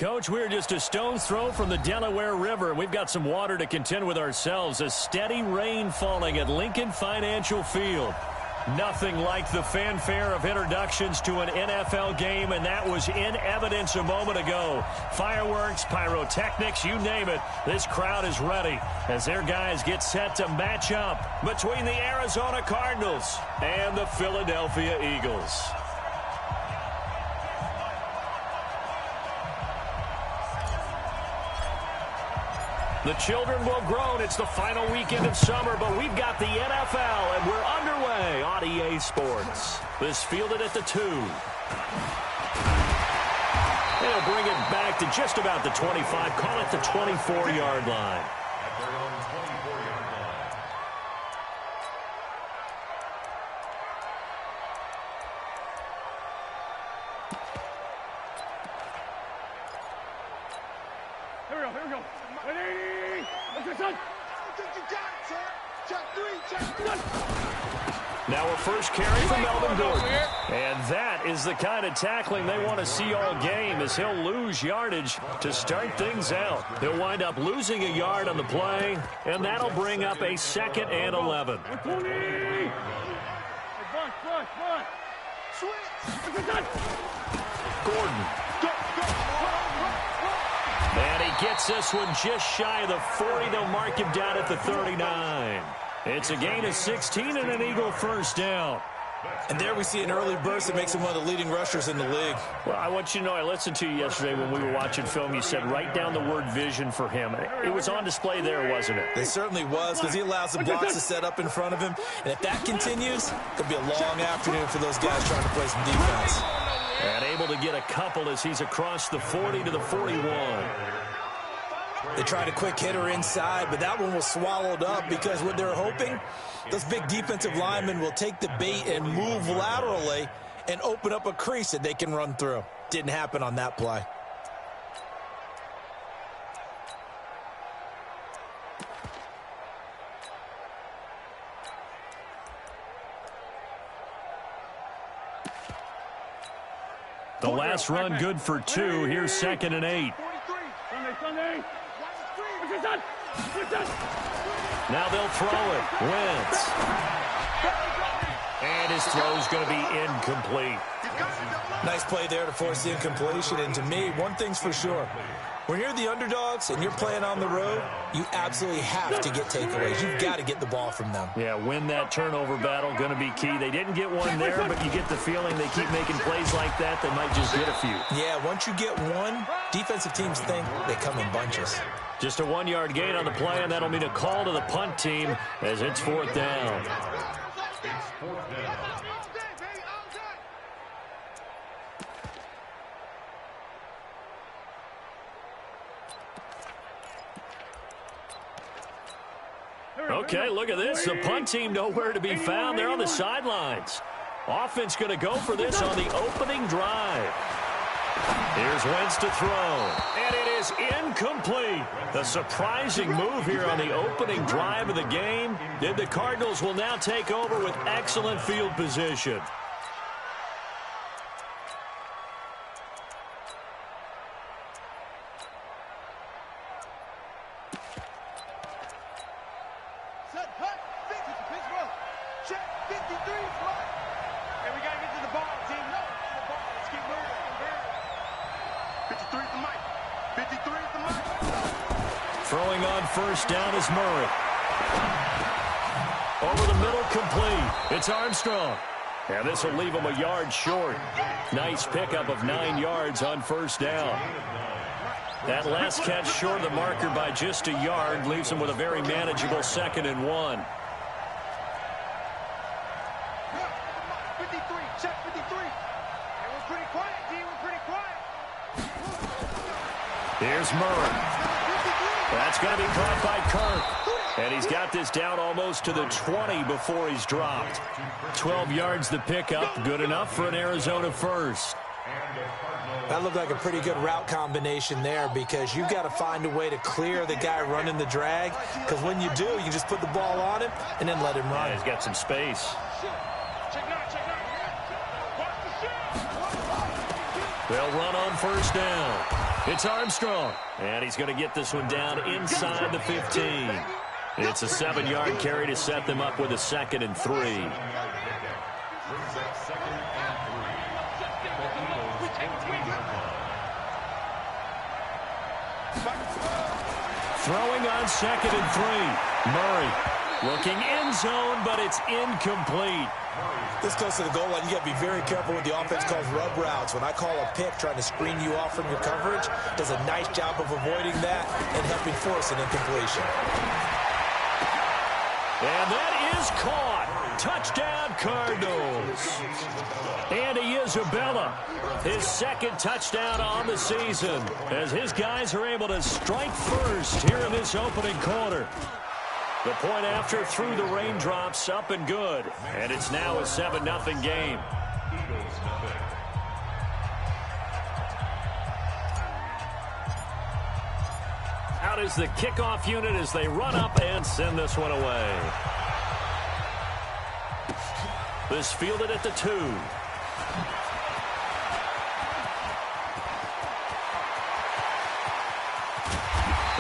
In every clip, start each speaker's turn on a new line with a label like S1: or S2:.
S1: Coach, we're just a stone's throw from the Delaware River, and we've got some water to contend with ourselves. A steady rain falling at Lincoln Financial Field. Nothing like the fanfare of introductions to an NFL game, and that was in evidence a moment ago. Fireworks, pyrotechnics, you name it. This crowd is ready as their guys get set to match up between the Arizona Cardinals and the Philadelphia Eagles. The children will groan. It's the final weekend of summer, but we've got the NFL, and we're underway on EA Sports. This fielded at the 2. They'll bring it back to just about the 25. Call it the 24-yard line. Now a first carry for Melvin Gordon. And that is the kind of tackling they want to see all game, as he'll lose yardage to start things out. He'll wind up losing a yard on the play, and that'll bring up a 2nd and 11. Gordon. And he gets this one just shy of the 40. They'll mark him down at the 39. It's a gain of 16 and an Eagle first down.
S2: And there we see an early burst that makes him one of the leading rushers in the league.
S1: Well, I want you to know, I listened to you yesterday when we were watching film. You said write down the word vision for him. It was on display there, wasn't it?
S2: It certainly was, because he allows the blocks to set up in front of him. And if that continues, it'll be a long afternoon for those guys trying to play some defense.
S1: And able to get a couple as he's across the 40 to the 41.
S2: They tried a quick hitter inside, but that one was swallowed up because what they're hoping, those big defensive linemen will take the bait and move laterally and open up a crease that they can run through. Didn't happen on that play.
S1: The last run good for 2. Here's 2nd and 8. Now they'll throw it. Wentz. And his throw's going to be incomplete.
S2: Nice play there to force the incompletion. And to me, one thing's for sure. When you're the underdogs and you're playing on the road, you absolutely have to get takeaways. You've got to get the ball from them.
S1: Yeah, win that turnover battle, going to be key. They didn't get one there, but you get the feeling they keep making plays like that, they might just get a few.
S2: Yeah, once you get one, defensive teams think they come in bunches.
S1: Just a 1-yard gain on the play, and that'll mean a call to the punt team as it's 4th down. Okay, look at this. The punt team nowhere to be found. They're on the sidelines. Offense going to go for this on the opening drive. Here's Wentz to throw. And it is incomplete. The surprising move here on the opening drive of the game. And the Cardinals will now take over with excellent field position. Throwing on first down is Murray. Over the middle, complete. It's Armstrong. And this will leave him a yard short. Nice pickup of 9 yards on first down. That last catch short of the marker by just a yard leaves him with a very manageable 2nd and 1. Here's Murray. That's going to be caught by Kirk. And he's got this down almost to the 20 before he's dropped. 12 yards the pickup. Good enough for an Arizona first.
S2: That looked like a pretty good route combination there, because you've got to find a way to clear the guy running the drag, because when you do, you just put the ball on him and then let him run.
S1: Yeah, he's got some space. They'll run on first down. It's Armstrong, and he's going to get this one down inside the 15. It's a 7-yard carry to set them up with a 2nd and 3. Throwing on 2nd and 3. Murray looking end zone, but it's incomplete.
S2: This goes to the goal line. You got to be very careful with the offense calls rub routes. When I call a pick trying to screen you off from your coverage, does a nice job of avoiding that and helping force an incompletion.
S1: And that is caught. Touchdown, Cardinals. Andy Isabella, his 2nd touchdown on the season, as his guys are able to strike first here in this opening quarter. The point after through the raindrops, up and good. And it's now a 7-0 game. Out is the kickoff unit as they run up and send this one away. This fielded at the 2.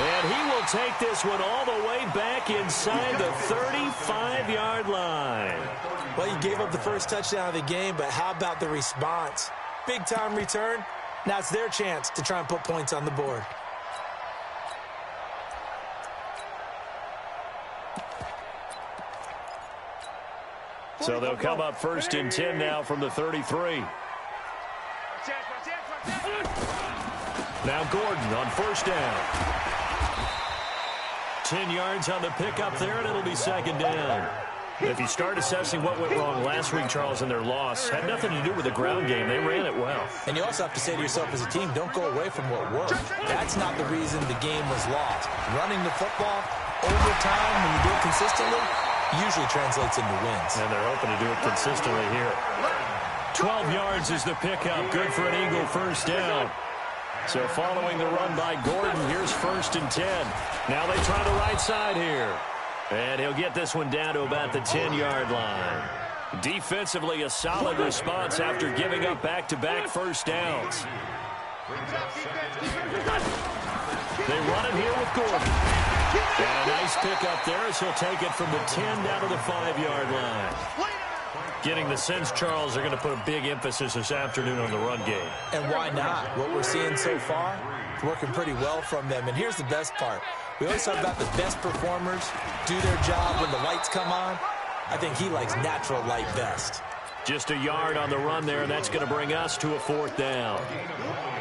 S1: And he will take this one all the way back inside the 35-yard line.
S2: Well, you gave up the first touchdown of the game, but how about the response? Big-time return. Now it's their chance to try and put points on the board.
S1: So they'll come up 1st and 10 now from the 33. Now Gordon on 1st down. 10 yards on the pickup there, and it'll be 2nd down. If you start assessing what went wrong last week, Charles, in their loss, had nothing to do with the ground game. They ran it well.
S2: And you also have to say to yourself as a team, don't go away from what worked. That's not the reason the game was lost. Running the football over time, when you do it consistently, usually translates into wins.
S1: And they're hoping to do it consistently here. 12 yards is the pickup. Good for an Eagle 1st down. So following the run by Gordon, here's 1st and 10. Now they try the right side here. And he'll get this one down to about the 10-yard line. Defensively, a solid response after giving up back-to-back 1st downs. They run it here with Gordon. And a nice pickup there as he'll take it from the 10 down to the 5-yard line. Getting the sense, Charles, they're going to put a big emphasis this afternoon on the run game.
S2: And why not? What we're seeing so far, it's working pretty well from them. And here's the best part. We always talk about the best performers do their job when the lights come on. I think he likes natural light best.
S1: Just a yard on the run there, and that's going to bring us to a 4th down.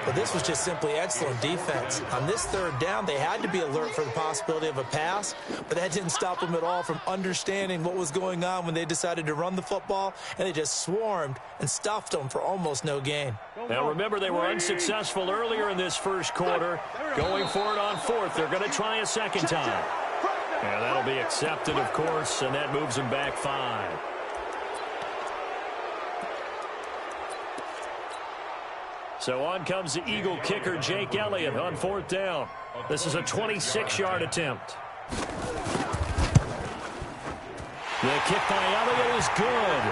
S2: But this was just simply excellent defense. On this 3rd down, they had to be alert for the possibility of a pass, but that didn't stop them at all from understanding what was going on when they decided to run the football, and they just swarmed and stuffed them for almost no gain.
S1: Now, remember, they were unsuccessful earlier in this 1st quarter. Going for it on 4th. They're going to try a 2nd time. And that'll be accepted, of course, and that moves them back 5. So on comes the Eagle kicker, Jake Elliott, on 4th down. This is a 26-yard attempt. The kick by Elliott is good.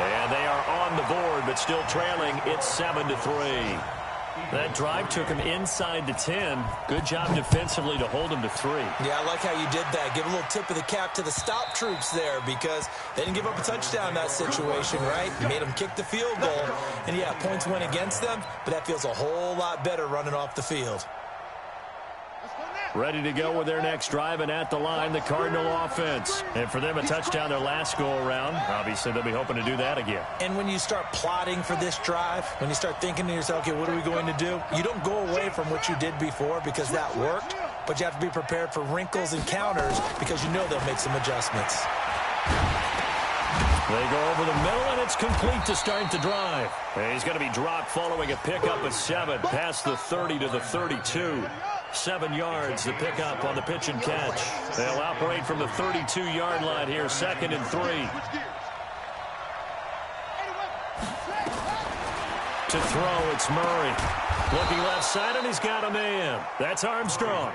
S1: And they are on the board, but still trailing. It's 7-3. That drive took him inside the 10. Good job defensively to hold him to 3.
S2: Yeah, I like how you did that. Give a little tip of the cap to the stop troops there because they didn't give up a touchdown in that situation, right? You made them kick the field goal. And, yeah, points went against them, but that feels a whole lot better running off the field.
S1: Ready to go with their next drive, and at the line, the Cardinal offense. And for them, a touchdown their last go-around. Obviously, they'll be hoping to do that again.
S2: And when you start plotting for this drive, when you start thinking to yourself, okay, what are we going to do? You don't go away from what you did before because that worked, but you have to be prepared for wrinkles and counters because you know they'll make some adjustments.
S1: They go over the middle, and it's complete to start the drive. And he's going to be dropped following a pickup of 7 past the 30 to the 32. 7 yards, the pickup on the pitch and catch. They'll operate from the 32-yard line here, 2nd and 3. To throw, it's Murray. Looking left side, and he's got a man. That's Armstrong.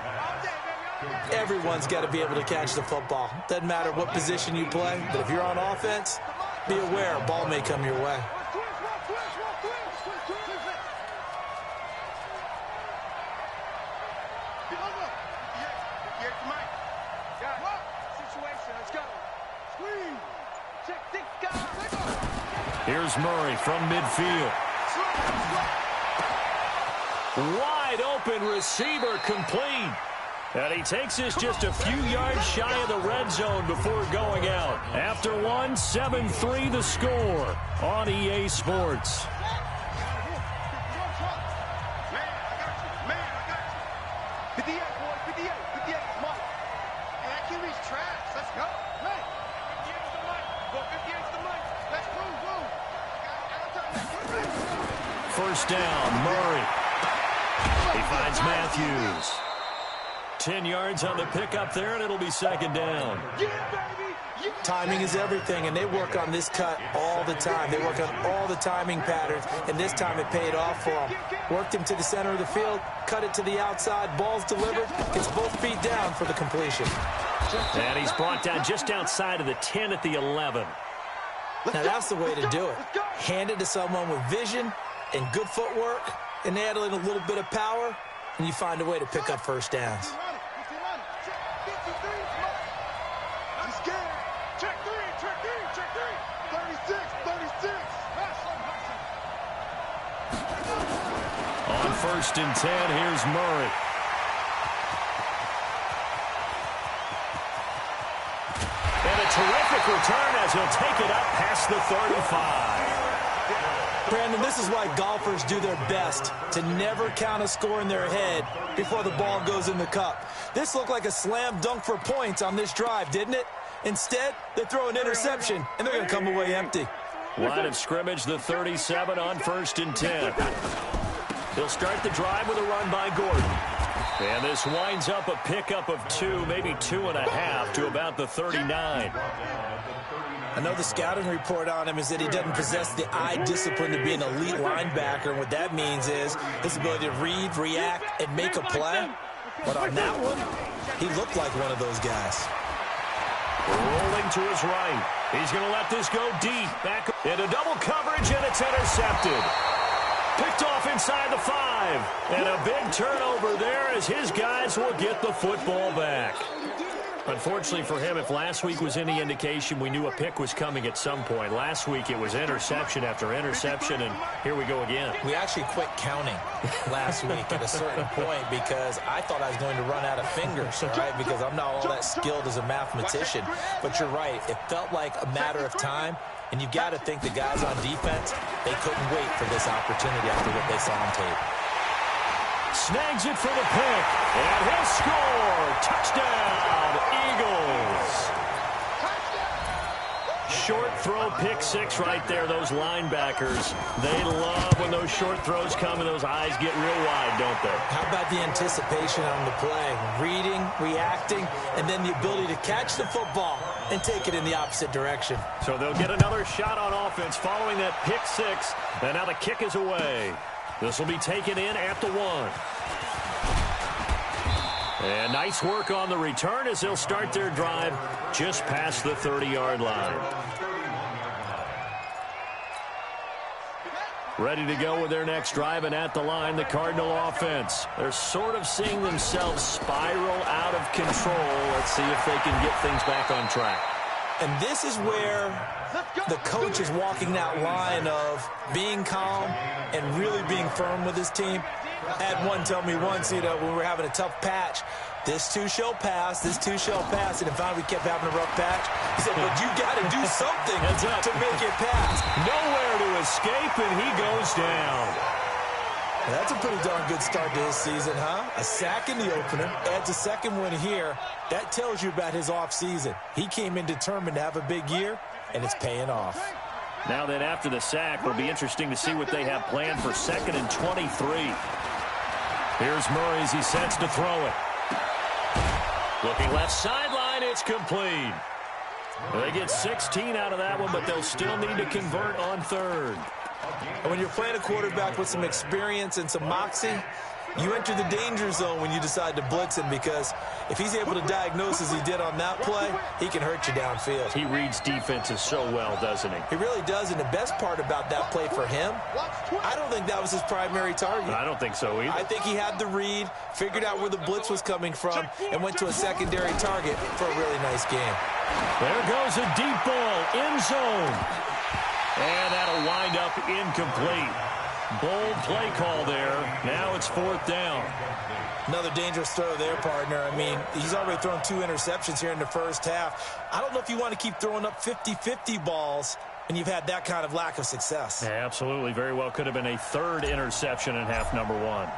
S2: Everyone's got to be able to catch the football. Doesn't matter what position you play, but if you're on offense, be aware a ball may come your way.
S1: Here's Murray from midfield. Wide open receiver complete. And he takes this just a few yards shy of the red zone before going out. After one, 7-3 the score on EA Sports. First down, Murray. He finds Matthews. 10 yards on the pickup there, and it'll be second down.
S2: Timing is everything, and they work on this cut all the time. They work on all the timing patterns, and this time it paid off for them. Worked him to the center of the field, cut it to the outside, ball's delivered, gets both feet down for the completion.
S1: And he's brought down just outside of the 10 at the 11.
S2: Now that's the way to do it. Hand it to someone with vision and good footwork, and add in a little bit of power, and you find a way to pick up first downs.
S1: On first and 10, here's Murray. And a terrific return as he'll take it up past the 35.
S2: Brandon, this is why golfers do their best to never count a score in their head before the ball goes in the cup. This looked like a slam dunk for points on this drive, didn't it? Instead, they throw an interception, and they're going to come away empty.
S1: Line of scrimmage, the 37 on first and 10. He'll start the drive with a run by Gordon. And this winds up a pickup of 2, maybe 2.5 to about the 39.
S2: I know the scouting report on him is that he doesn't possess the eye discipline to be an elite linebacker. And what that means is his ability to read, react, and make a play. But on that one, he looked like one of those guys.
S1: Rolling to his right. He's going to let this go deep. Back into double coverage, and it's intercepted. Picked off inside the 5. And a big turnover there as his guys will get the football back. Unfortunately for him, if last week was any indication, we knew a pick was coming at some point. Last week it was interception after interception, and here we go again.
S2: We actually quit counting last week at a certain point because I thought I was going to run out of fingers, right? Because I'm not all that skilled as a mathematician. But you're right. It felt like a matter of time, and you've got to think the guys on defense, they couldn't wait for this opportunity after what they saw on tape.
S1: Snags it for the pick, and he'll score. Touchdown, Eagles. Short throw, pick 6 right there. Those linebackers, they love when those short throws come and those eyes get real wide, don't they?
S2: How about the anticipation on the play? Reading, reacting, and then the ability to catch the football and take it in the opposite direction.
S1: So they'll get another shot on offense following that pick 6, and now the kick is away. This will be taken in at the 1. And nice work on the return as they'll start their drive just past the 30-yard line. Ready to go with their next drive, and at the line, the Cardinal offense. They're sort of seeing themselves spiral out of control. Let's see if they can get things back on track.
S2: And this is where the coach is walking that line of being calm and really being firm with his team. I had one tell me once, when we were having a tough patch, this too shall pass, this too shall pass. And finally we kept having a rough patch. He said, but you got to do something to make it pass.
S1: Nowhere to escape, and he goes down.
S2: That's a pretty darn good start to his season, huh? A sack in the opener, adds a second one here. That tells you about his offseason. He came in determined to have a big year, and it's paying off.
S1: Now then, after the sack, it'll be interesting to see what they have planned for 2nd and 23. Here's Murray as he sets to throw it. Looking left sideline, it's complete. They get 16 out of that one, but they'll still need to convert on 3rd.
S2: And when you're playing a quarterback with some experience and some moxie, you enter the danger zone when you decide to blitz him, because if he's able to diagnose as he did on that play, he can hurt you downfield.
S1: He reads defenses so well, doesn't he?
S2: He really does, and the best part about that play for him, I don't think that was his primary target.
S1: I don't think so either.
S2: I think he had the read, figured out where the blitz was coming from, and went to a secondary target for a really nice game.
S1: There goes a deep ball end zone. And that'll wind up incomplete. Bold play call there. Now it's 4th down.
S2: Another dangerous throw there, partner. I mean, he's already thrown 2 interceptions here in the first half. I don't know if you want to keep throwing up 50-50 balls and you've had that kind of lack of success.
S1: Yeah, absolutely. Very well could have been a 3rd interception in half number 1.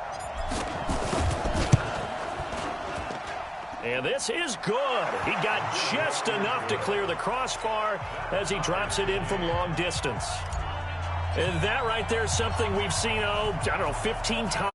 S1: And this is good. He got just enough to clear the crossbar as he drops it in from long distance. And that right there is something we've seen, 15 times.